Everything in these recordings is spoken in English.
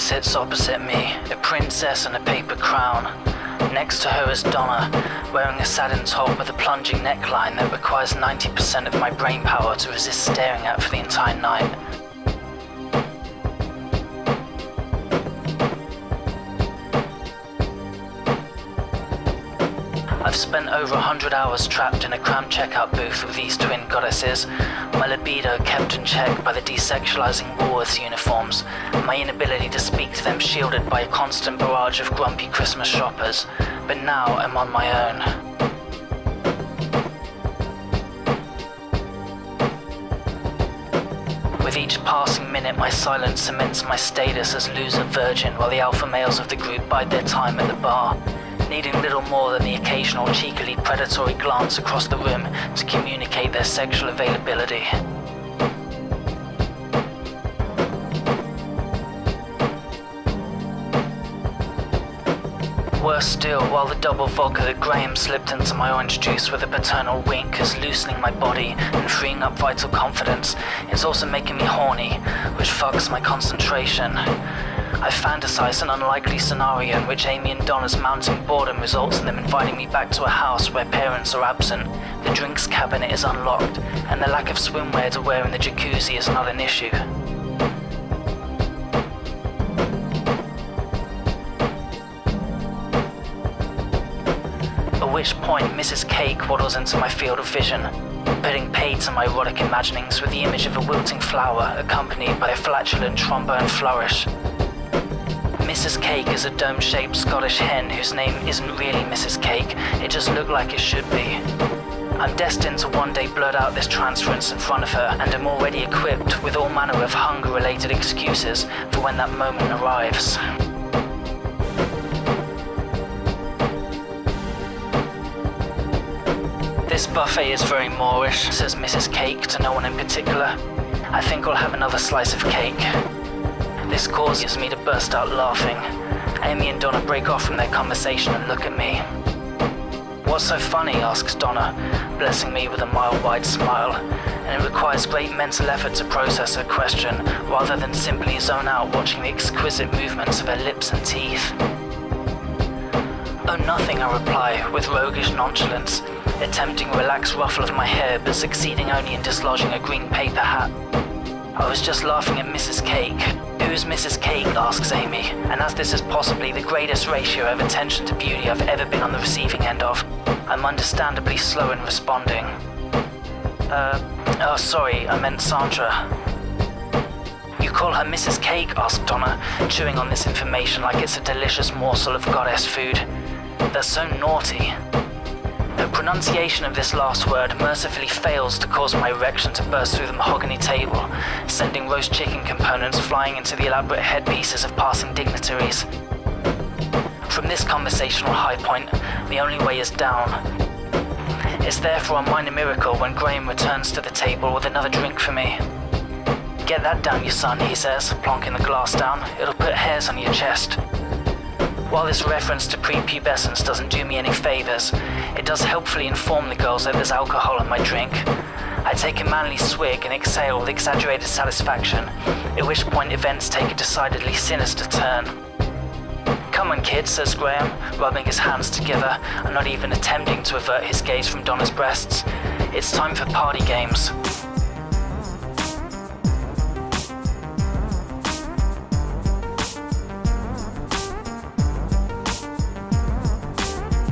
sits opposite me, a princess in a paper crown. Next to her is Donna, wearing a satin top with a plunging neckline that requires 90% of my brain power to resist staring at for the entire night. I've spent over 100 hours trapped in a cramped checkout booth with these twin goddesses, my libido kept in check by the desexualizing Woolworths uniforms, my inability to speak to them shielded by a constant barrage of grumpy Christmas shoppers, but now I'm on my own. With each passing minute, my silence cements my status as loser virgin while the alpha males of the group bide their time at the bar, needing little more than the occasional cheekily predatory glance across the room to communicate their sexual availability. Worse still, while the double vodka that Graham slipped into my orange juice with a paternal wink is loosening my body and freeing up vital confidence, it's also making me horny, which fucks my concentration. I fantasize an unlikely scenario in which Amy and Donna's mounting boredom results in them inviting me back to a house where parents are absent, the drinks cabinet is unlocked, and the lack of swimwear to wear in the jacuzzi is not an issue. At which point Mrs. Cake waddles into my field of vision, putting paid to my erotic imaginings with the image of a wilting flower accompanied by a flatulent trombone flourish. Mrs. Cake is a dome-shaped Scottish hen whose name isn't really Mrs. Cake, it just looked like it should be. I'm destined to one day blurt out this transference in front of her, and am already equipped with all manner of hunger-related excuses for when that moment arrives. This buffet is very Moorish, says Mrs. Cake to no one in particular. I think I'll have another slice of cake. This causes me to burst out laughing. Amy and Donna break off from their conversation and look at me. What's so funny, asks Donna, blessing me with a mile-wide smile, and it requires great mental effort to process her question, rather than simply zone out watching the exquisite movements of her lips and teeth. Oh, nothing, I reply, with roguish nonchalance, attempting a relaxed ruffle of my hair but succeeding only in dislodging a green paper hat. I was just laughing at Mrs. Cake. Who's Mrs. Cake, asks Amy, and as this is possibly the greatest ratio of attention to beauty I've ever been on the receiving end of, I'm understandably slow in responding. Oh sorry, I meant Sandra. You call her Mrs. Cake, asked Donna, chewing on this information like it's a delicious morsel of goddess food. That's so naughty. Her pronunciation of this last word mercifully fails to cause my erection to burst through the mahogany table, sending roast chicken components flying into the elaborate headpieces of passing dignitaries. From this conversational high point, the only way is down. It's therefore a minor miracle when Graham returns to the table with another drink for me. Get that down, you son, he says, plonking the glass down. It'll put hairs on your chest. While this reference to prepubescence doesn't do me any favors, it does helpfully inform the girls that there's alcohol in my drink. I take a manly swig and exhale with exaggerated satisfaction, at which point events take a decidedly sinister turn. Come on, kid, says Graham, rubbing his hands together and not even attempting to avert his gaze from Donna's breasts. It's time for party games.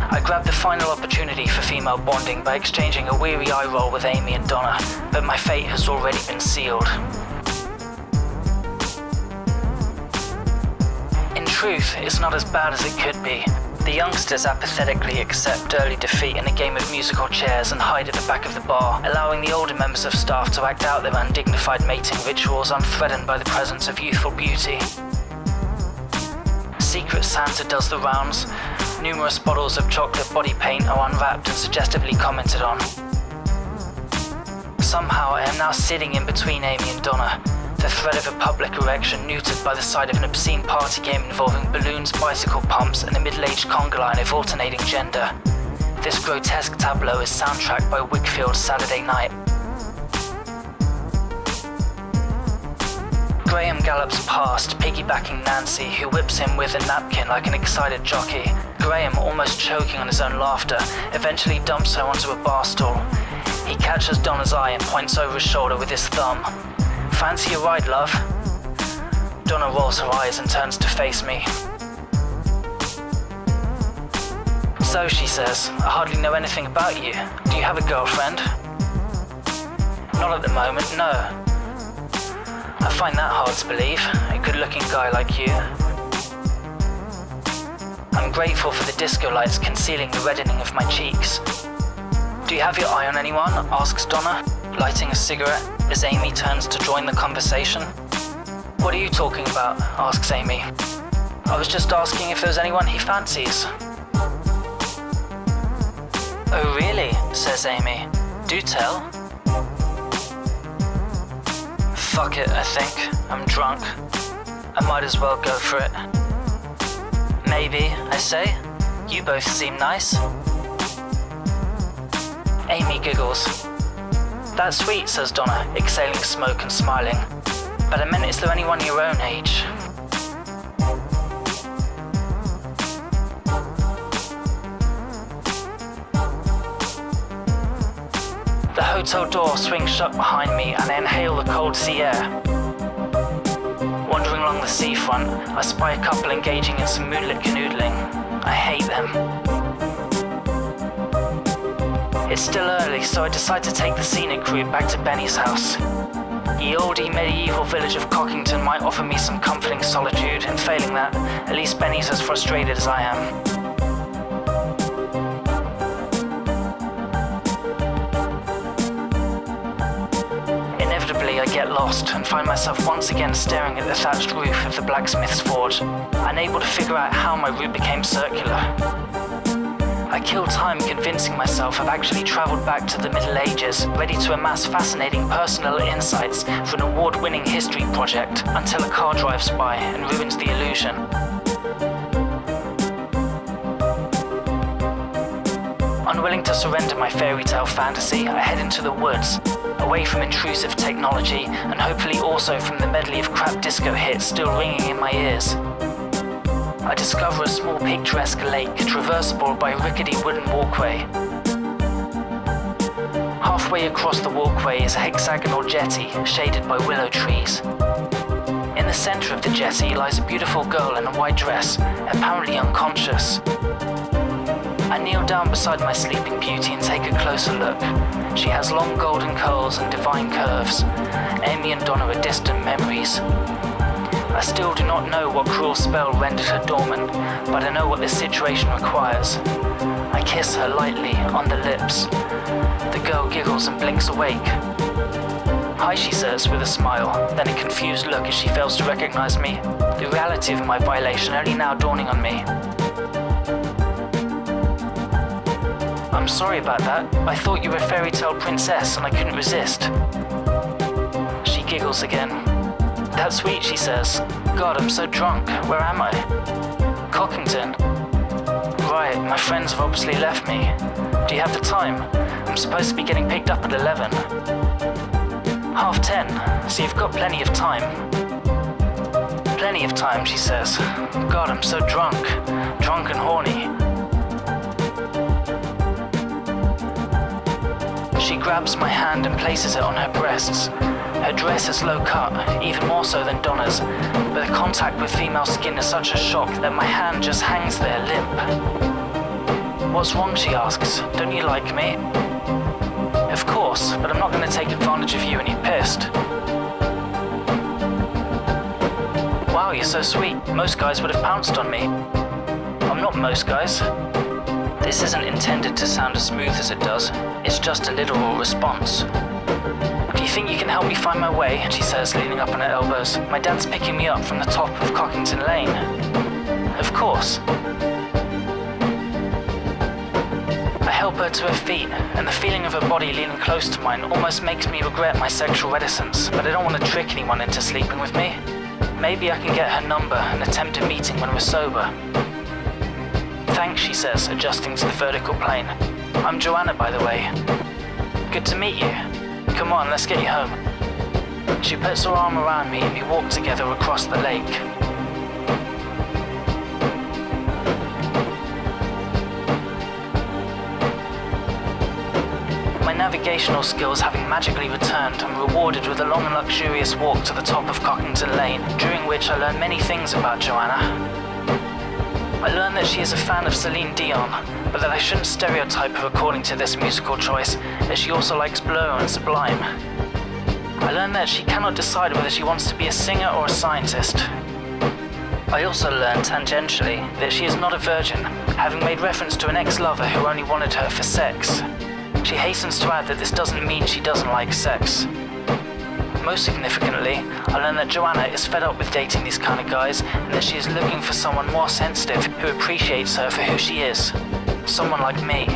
I grab the final opportunity for female bonding by exchanging a weary eye roll with Amy and Donna, but my fate has already been sealed. In truth, it's not as bad as it could be. The youngsters apathetically accept early defeat in a game of musical chairs and hide at the back of the bar, allowing the older members of staff to act out their undignified mating rituals unthreatened by the presence of youthful beauty. Secret Santa does the rounds. Numerous bottles of chocolate body paint are unwrapped and suggestively commented on. Somehow I am now sitting in between Amy and Donna, the thread of a public erection neutered by the sight of an obscene party game involving balloons, bicycle pumps, and a middle-aged conga line of alternating gender. This grotesque tableau is soundtracked by Wickhfield's Saturday Night. Graham gallops past, piggybacking Nancy, who whips him with a napkin like an excited jockey. Graham, almost choking on his own laughter, eventually dumps her onto a bar stool. He catches Donna's eye and points over his shoulder with his thumb. "Fancy a ride, love?" Donna rolls her eyes and turns to face me. "So," she says, "I hardly know anything about you. Do you have a girlfriend?" "Not at the moment, no." "I find that hard to believe, a good-looking guy like you." I'm grateful for the disco lights concealing the reddening of my cheeks. "Do you have your eye on anyone?" asks Donna, lighting a cigarette as Amy turns to join the conversation. "What are you talking about?" asks Amy. "I was just asking if there's anyone he fancies." "Oh really?" says Amy. "Do tell." Fuck it, I think. I'm drunk. I might as well go for it. "Maybe," I say. "You both seem nice." Amy giggles. "That's sweet," says Donna, exhaling smoke and smiling. "But I meant, is there anyone your own age?" The hotel door swings shut behind me and I inhale the cold sea air. Wandering along the seafront, I spy a couple engaging in some moonlit canoodling. I hate them. It's still early, so I decide to take the scenic route back to Benny's house. The oldie medieval village of Cockington might offer me some comforting solitude, and failing that, at least Benny's as frustrated as I am. I get lost and find myself once again staring at the thatched roof of the blacksmith's forge, unable to figure out how my route became circular. I kill time convincing myself I've actually travelled back to the Middle Ages, ready to amass fascinating personal insights for an award-winning history project, until a car drives by and ruins the illusion. Unwilling to surrender my fairy tale fantasy, I head into the woods, away from intrusive technology and hopefully also from the medley of crap disco hits still ringing in my ears. I discover a small picturesque lake traversable by a rickety wooden walkway. Halfway across the walkway is a hexagonal jetty shaded by willow trees. In the centre of the jetty lies a beautiful girl in a white dress, apparently unconscious. I kneel down beside my sleeping beauty and take a closer look. She has long golden curls and divine curves. Amy and Donna are distant memories. I still do not know what cruel spell rendered her dormant, but I know what this situation requires. I kiss her lightly on the lips. The girl giggles and blinks awake. "Hi," she says with a smile, then a confused look as she fails to recognize me, the reality of my violation only now dawning on me. "I'm sorry about that. I thought you were a fairy tale princess and I couldn't resist." She giggles again. "That's sweet," she says. "God, I'm so drunk. Where am I?" "Cockington." "Right, my friends have obviously left me. Do you have the time? I'm supposed to be getting picked up at 11. 10:30, so you've got plenty of time." "Plenty of time," she says. "God, I'm so drunk. Drunk and horny." She grabs my hand and places it on her breasts. Her dress is low cut, even more so than Donna's, but the contact with female skin is such a shock that my hand just hangs there limp. "What's wrong?" she asks. "Don't you like me?" "Of course, but I'm not going to take advantage of you when you're pissed." "Wow, you're so sweet. Most guys would have pounced on me." "I'm not most guys." This isn't intended to sound as smooth as it does. It's just a literal response. "Do you think you can help me find my way?" she says, leaning up on her elbows. "My dad's picking me up from the top of Cockington Lane." "Of course." I help her to her feet, and the feeling of her body leaning close to mine almost makes me regret my sexual reticence, but I don't want to trick anyone into sleeping with me. Maybe I can get her number and attempt a meeting when we're sober. "Thanks," she says, adjusting to the vertical plane. "I'm Joanna, by the way." "Good to meet you. Come on, let's get you home." She puts her arm around me and we walk together across the lake. My navigational skills having magically returned, I'm rewarded with a long and luxurious walk to the top of Cockington Lane, during which I learn many things about Joanna. I learn that she is a fan of Celine Dion, but that I shouldn't stereotype her according to this musical choice, as she also likes Blow and Sublime. I learn that she cannot decide whether she wants to be a singer or a scientist. I also learn tangentially that she is not a virgin, having made reference to an ex-lover who only wanted her for sex. She hastens to add that this doesn't mean she doesn't like sex. Most significantly, I learn that Joanna is fed up with dating these kind of guys and that she is looking for someone more sensitive who appreciates her for who she is. Someone like me.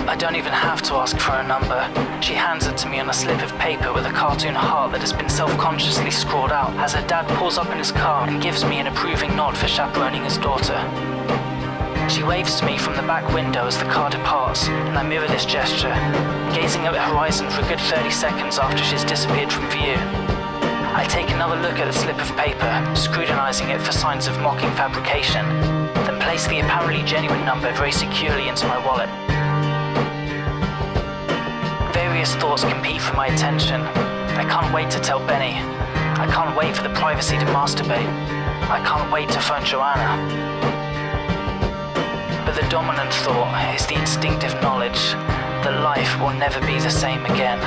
I don't even have to ask for a number. She hands it to me on a slip of paper with a cartoon heart that has been self-consciously scrawled out as her dad pulls up in his car and gives me an approving nod for chaperoning his daughter. She waves to me from the back window as the car departs, and I mirror this gesture, gazing at the horizon for a good 30 seconds after she's disappeared from view. I take another look at the slip of paper, scrutinizing it for signs of mocking fabrication, then place the apparently genuine number very securely into my wallet. Various thoughts compete for my attention. I can't wait to tell Benny. I can't wait for the privacy to masturbate. I can't wait to phone Joanna. But the dominant thought is the instinctive knowledge that life will never be the same again.